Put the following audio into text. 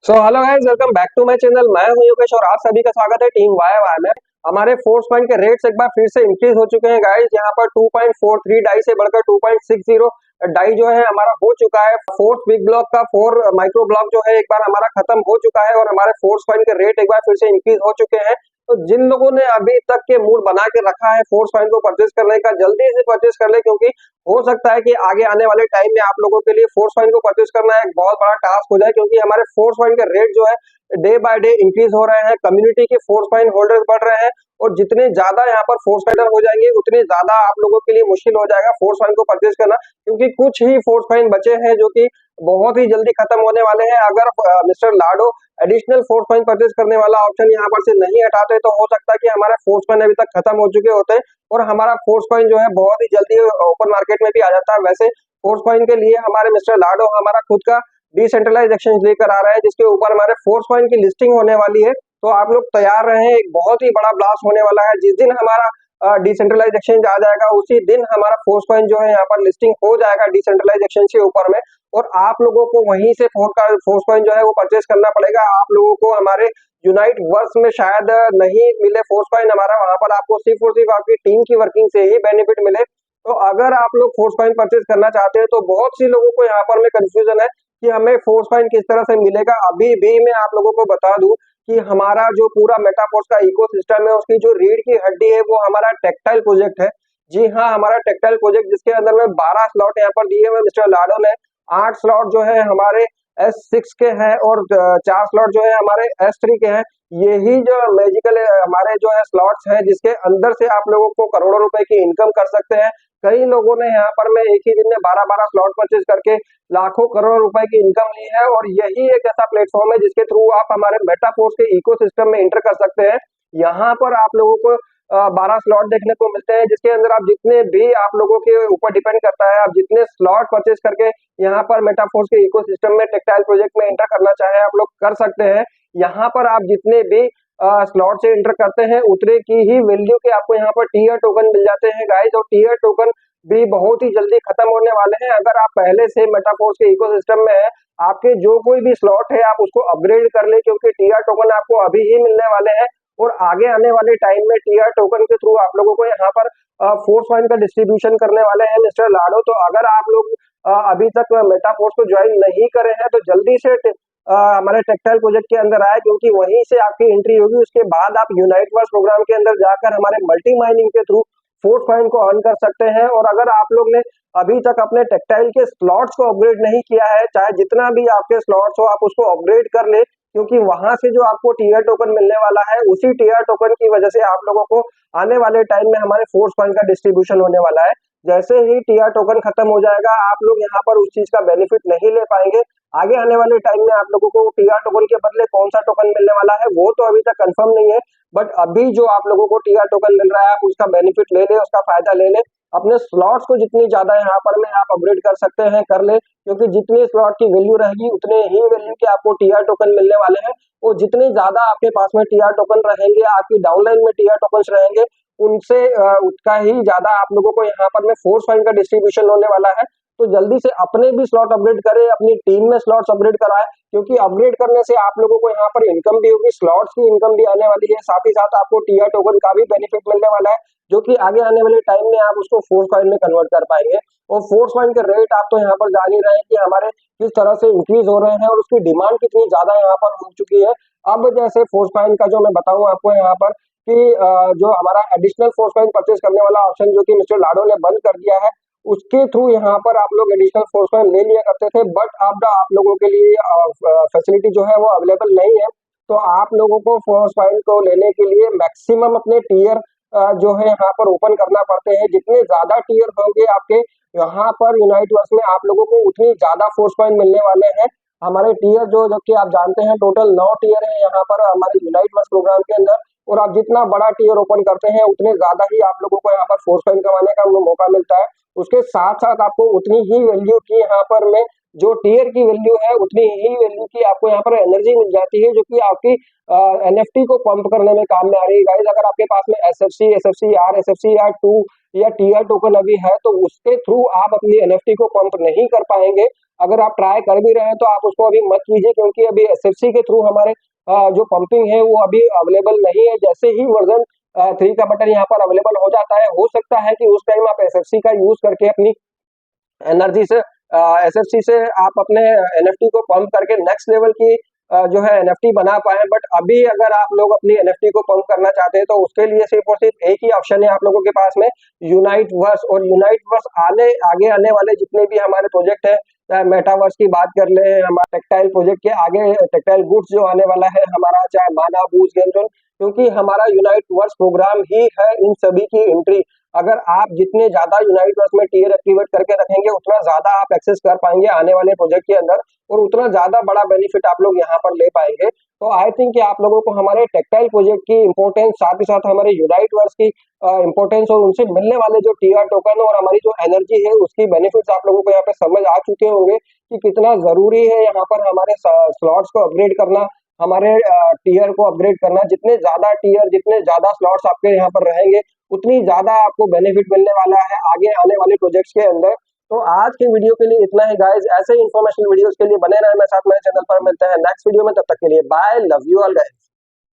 So hello guys, welcome back to my channel. मैं हूं योगेश और आप सभी का स्वागत है टीम वाई वाई में। हमारे फोर्स पॉइंट के रेट्स एक बार फिर से इंक्रीज हो चुके हैं गाइस। यहाँ पर 2.43 डाई से बढ़कर 2.60 डाई जो है हमारा हो चुका है। फोर्थ बिग ब्लॉक का 4 माइक्रो ब्लॉक जो है एक बार हमारा खत्म हो चुका है और हमारे फोर्स पॉइंट के रेट एक बार फिर से इंक्रीज हो चुके हैं। तो जिन लोगों ने अभी तक के मूड बना के रखा है फोर्स पॉइंट को परचेज करने का, जल्दी से परचेज कर ले, क्योंकि हो सकता है कि आगे आने वाले टाइम में आप लोगों के लिए फोर्स पॉइंट को परचेज करना एक बहुत बड़ा टास्क हो जाए, क्योंकि हमारे फोर्स पॉइंट के रेट जो है डे बाय डे इंक्रीज हो रहे हैं। कम्युनिटी के फोर्स पॉइंट होल्डर्स बढ़ रहे हैं और जितने ज्यादा यहाँ पर फोर्स पॉइंटर हो जाएंगे उतने ज्यादा आप लोगों के लिए मुश्किल हो जाएगा फोर्स पॉइंट को परचेज करना, क्योंकि कुछ ही फोर्स पॉइंट बचे हैं जो कि बहुत ही जल्दी खत्म होने वाले हैं। अगर मिस्टर लाडो एडिशनल फोर्स पॉइंट परचेज करने वाला ऑप्शन यहाँ पर से नहीं हटाते तो हो सकता है कि हमारे फोर्स पॉइंट अभी तक खत्म हो चुके होते और हमारा फोर्स पॉइंट जो है बहुत ही जल्दी ओपन मार्केट में भी आ जाता है। वैसे फोर्स पॉइंट के लिए हमारे मिस्टर लाडो हमारा खुद का डिसेंट्रलाइज एक्सचेंज लेकर आ रहे हैं, जिसके ऊपर हमारे फोर्स पॉइंट की लिस्टिंग होने वाली है। तो आप लोग तैयार रहे, एक बहुत ही बड़ा ब्लास्ट होने वाला है। जिस दिन हमारा डिसेंट्रलाइज एक्सचेंज आ जाएगा उसी दिन हमारा फोर्स पॉइंट जो है यहाँ पर लिस्टिंग हो जाएगा डिसेंट्रलाइज एक्सचेंज के ऊपर में, और आप लोगों को वहीं से फोर्स पॉइंट जो है वो परचेज करना पड़ेगा। आप लोगों को हमारे यूनाइट वर्स में शायद नहीं मिले फोर्स पॉइंट हमारा, वहां पर आपको सिर्फ और सिर्फ आपकी टीम की वर्किंग से ही बेनिफिट मिले। तो अगर आप लोग फोर्स पॉइंट परचेज करना चाहते हैं तो बहुत सी लोगों को यहाँ पर में कंफ्यूजन है कि हमें फोर्स पॉइंट किस तरह से मिलेगा। अभी भी मैं आप लोगों को बता दूं कि हमारा जो पूरा मेटाफोर्स का इकोसिस्टम है उसकी जो रीढ़ की हड्डी है वो हमारा टेक्टाइल प्रोजेक्ट है। जी हाँ, हमारा टेक्टाइल प्रोजेक्ट, जिसके अंदर में 12 स्लॉट यहाँ पर दिए हुए मिस्टर लाडो ने। 8 स्लॉट जो है हमारे S6 के हैं और 4 स्लॉट जो है हमारे S3 के हैं। यही जो मैजिकल हमारे जो है स्लॉट्स हैं जिसके अंदर से आप लोगों को करोड़ों रुपए की इनकम कर सकते हैं। कई लोगों ने यहाँ पर में एक ही दिन में 12-12 स्लॉट परचेज करके लाखों करोड़ रुपए की इनकम ली है, और यही एक ऐसा प्लेटफॉर्म है जिसके थ्रू आप हमारे मेटाफोर्स के इकोसिस्टम में एंटर कर सकते हैं। यहाँ पर आप लोगों को 12 स्लॉट देखने को मिलते हैं, जिसके अंदर आप जितने भी आप लोगों के ऊपर डिपेंड करता है, आप जितने स्लॉट परचेज करके यहाँ पर मेटाफोर्स के इकोसिस्टम में टेक्टाइल प्रोजेक्ट में एंटर करना चाहे आप लोग कर सकते हैं। यहाँ पर आप जितने भी स्लॉट से एंटर करते हैं उतने की ही वैल्यू के आपको यहाँ पर टीयर टोकन मिल जाते हैं गाइस, और टीयर टोकन भी बहुत ही जल्दी खत्म होने वाले हैं। अगर आप पहले से मेटाफोर्स के इकोसिस्टम में है, आपके जो कोई भी स्लॉट है आप उसको अपग्रेड कर ले, क्योंकि टीआर टोकन आपको अभी ही मिलने वाले हैं और आगे आने वाले टाइम में टीआर टोकन के थ्रू आप लोगों को यहाँ पर फोर्स पॉइंट का डिस्ट्रीब्यूशन करने वाले हैं मिस्टर लाडो। तो अगर आप लोग अभी तक मेटाफोर्स को ज्वाइन नहीं करे हैं तो जल्दी से हमारे टेक्टाइल प्रोजेक्ट के अंदर आए, क्योंकि वहीं से आपकी एंट्री होगी। उसके बाद आप यूनाइट वर्स प्रोग्राम के अंदर जाकर हमारे मल्टी माइनिंग के थ्रू फोर्स पॉइंट को अर्न कर सकते हैं। और अगर आप लोग ने अभी तक अपने टेक्टाइल के स्लॉट्स को अपग्रेड नहीं किया है, चाहे जितना भी आपके स्लॉट्स हो आप उसको अपग्रेड कर ले, क्योंकि वहां से जो आपको टीआर टोकन मिलने वाला है उसी टीआर टोकन की वजह से आप लोगों को आने वाले टाइम में हमारे फोर्स पॉइंट का डिस्ट्रीब्यूशन होने वाला है। जैसे ही टीआर टोकन खत्म हो जाएगा आप लोग यहाँ पर उस चीज का बेनिफिट नहीं ले पाएंगे। आगे आने वाले टाइम में आप लोगों को टीआर टोकन के बदले कौन सा टोकन मिलने वाला है वो तो अभी तक कंफर्म नहीं है, बट अभी जो आप लोगों को टीआर टोकन मिल रहा है आप उसका बेनिफिट ले ले, उसका फायदा ले ले। अपने स्लॉट्स को जितनी ज्यादा यहाँ पर में आप अपग्रेड कर सकते हैं कर ले, क्योंकि जितनी स्लॉट की वैल्यू रहेगी उतने ही वैल्यू के आपको टीआर टोकन मिलने वाले हैं। और जितने ज्यादा आपके पास में टीआर टोकन रहेंगे, आपकी डाउनलाइन में टीआर टोकन रहेंगे, उनसे उतना ही ज्यादा आप लोगों को यहाँ पर में फोर्स पॉइंट का डिस्ट्रीब्यूशन होने वाला है। तो जल्दी से अपने भी स्लॉट अपग्रेड करें, अपनी टीम में स्लॉट्स अपग्रेड कराएं, क्योंकि अपग्रेड करने से आप लोगों को यहाँ पर इनकम भी होगी, स्लॉट्स की इनकम भी आने वाली है, साथ ही साथ आपको टीआर टोकन का भी बेनिफिट मिलने वाला है, जो कि आगे आने वाले टाइम में आप उसको फोर्स पॉइंट में कन्वर्ट कर पाएंगे। और फोर्स पॉइंट के रेट आप तो यहाँ पर जान ही रहे हैं कि हमारे किस तरह से इंक्रीज हो रहे हैं और उसकी डिमांड कितनी ज्यादा यहाँ पर हो चुकी है। अब जैसे फोर्स पॉइंट का जो मैं बताऊं आपको यहाँ पर कि जो हमारा एडिशनल फोर्स पॉइंट परचेज करने वाला ऑप्शन जो कि मिस्टर लाडो ने बंद कर दिया है, उसके थ्रू यहाँ पर आप लोग एडिशनल फोर्स पॉइंट ले लिया करते थे, बट अब आप लोगों के लिए फैसिलिटी जो है वो अवेलेबल नहीं है। तो आप लोगों को फोर्स पॉइंट को लेने के लिए मैक्सिमम अपने टीयर जो है यहाँ पर ओपन करना पड़ते हैं। जितने ज्यादा टीयर होंगे आपके यहाँ पर यूनाइट वर्स में आप लोगों को उतनी ज्यादा फोर्स पॉइंट मिलने वाले हैं। हमारे टीयर जो जबकि आप जानते हैं टोटल 9 टीयर है यहाँ पर हमारे यूनाइट वर्स प्रोग्राम के अंदर, और आप जितना बड़ा टीयर ओपन करते हैं उतने ज्यादा ही आप लोगों को यहाँ पर फोर्स पॉइंट कमाने का वो मौका मिलता है। उसके साथ साथ आपको उतनी ही वैल्यू की यहाँ पर में जो टीयर की वैल्यू है उतनी ही वैल्यू की आपको यहाँ पर एनर्जी मिल जाती है, जो कि आपकी एनएफटी को पंप करने में काम में आ रही है गाइस। अगर आपके पास में SFC, SFC R, SFC R 2 या टीआर टोकन अभी है तो उसके थ्रू आप अपनी एनएफटी को पंप नहीं कर पाएंगे। अगर आप ट्राई कर भी रहे हैं तो आप उसको अभी मत कीजिए, क्योंकि अभी एसएफसी के थ्रू हमारे जो पंपिंग है वो अभी अवेलेबल नहीं है। जैसे ही वर्जन 3 का बटन यहाँ पर अवेलेबल हो जाता है, हो सकता है कि उस टाइम आप एसएफसी का यूज करके अपनी एनर्जी से एसएफसी से आप अपने एनएफटी को पंप करके नेक्स्ट लेवल की जो है एनएफटी बना पाए। बट अभी अगर आप लोग अपनी एनएफटी को पंप करना चाहते हैं तो उसके लिए सिर्फ और सिर्फ एक ही ऑप्शन है आप लोगों के पास में, यूनाइट वर्स। और यूनाइट वर्स आगे आने वाले जितने भी हमारे प्रोजेक्ट है, मेटावर्स की बात कर ले, हमारा टेक्टाइल प्रोजेक्ट के आगे टेक्टाइल गुड्स जो आने वाला है हमारा, चाहे माना बूज गेम जोन, क्योंकि हमारा यूनाइट वर्स प्रोग्राम ही है इन सभी की एंट्री। अगर आप जितने ज्यादा यूनाइट वर्स में टीयर एक्टिवेट करके रखेंगे उतना ज्यादा आप एक्सेस कर पाएंगे आने वाले प्रोजेक्ट के अंदर, और उतना ज्यादा बड़ा बेनिफिट आप लोग यहाँ पर ले पाएंगे। तो आई थिंक कि आप लोगों को हमारे टेक्टाइल प्रोजेक्ट की इंपॉर्टेंस, साथ ही साथ हमारे यूनाइट वर्स की इंपॉर्टेंस और उनसे मिलने वाले जो टीआर टोकन और हमारी जो एनर्जी है उसकी बेनिफिट्स आप लोगों को यहाँ पे समझ आ चुके होंगे कि कितना जरूरी है यहाँ पर हमारे स्लॉट्स को अपग्रेड करना, हमारे टीयर को अपग्रेड करना। जितने ज्यादा टीयर, जितने ज्यादा स्लॉट्स आपके यहाँ पर रहेंगे उतनी ज्यादा आपको बेनिफिट मिलने वाला है आगे आने वाले प्रोजेक्ट्स के अंदर। तो आज के वीडियो के लिए इतना ही गाइस। ऐसे ही इंफॉर्मेशनल वीडियोस के लिए बने रहे मेरे साथ मेरे चैनल पर। मिलते हैं नेक्स्ट वीडियो में, तब तक के लिए bye, love you all guys.